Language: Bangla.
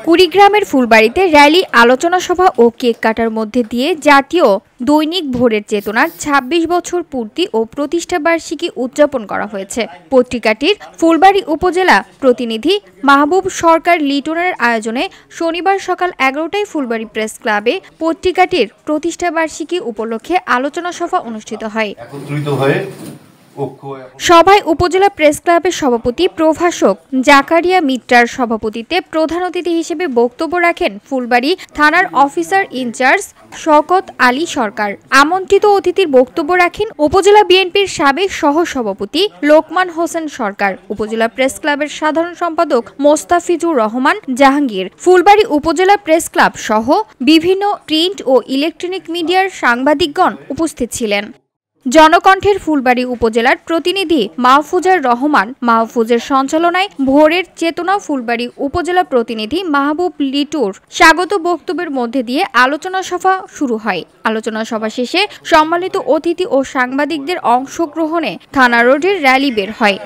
কুড়িগ্রামের ফুলবাড়িতে র্যালি, আলোচনা সভা ও কেক কাটার মধ্যে দিয়ে জাতীয় দৈনিক ভোরের চেতনার ২৬ বছর পূর্তি ও প্রতিষ্ঠা বার্ষিকী উদযাপন করা হয়েছে। পত্রিকাটির ফুলবাড়ি উপজেলা প্রতিনিধি মাহবুব সরকার লিটনের আয়োজনে শনিবার সকাল ১১টায় ফুলবাড়ি প্রেস ক্লাবে পত্রিকাটির প্রতিষ্ঠা বার্ষিকী উপলক্ষে আলোচনা সভা অনুষ্ঠিত হয়। সভায় উপজেলা প্রেস ক্লাবের সভাপতি প্রভাষক জাকারিয়া মিত্রার সভাপতিত্বে প্রধান অতিথি হিসেবে বক্তব্য রাখেন ফুলবাড়ি থানার অফিসার ইনচার্জ শওকত আলী সরকার। আমন্ত্রিত অতিথির বক্তব্য রাখেন উপজেলা বিএনপির সাবেক সহসভাপতি লোকমান হোসেন সরকার, উপজেলা প্রেস ক্লাবের সাধারণ সম্পাদক মোস্তাফিজুর রহমান জাহাঙ্গীর। ফুলবাড়ি উপজেলা প্রেস ক্লাব সহ বিভিন্ন প্রিন্ট ও ইলেকট্রনিক মিডিয়ার সাংবাদিকগণ উপস্থিত ছিলেন। জনকণ্ঠের ফুলবাড়ি উপজেলার প্রতিনিধি মাহফুজার রহমান মাহফুজের সঞ্চালনায় ভোরের চেতনা ফুলবাড়ি উপজেলা প্রতিনিধি মাহবুব লিটুর স্বাগত বক্তব্যের মধ্যে দিয়ে আলোচনা সভা শুরু হয়। আলোচনা সভা শেষে সম্মানিত অতিথি ও সাংবাদিকদের অংশগ্রহণে থানা রোডের র্যালি বের হয়।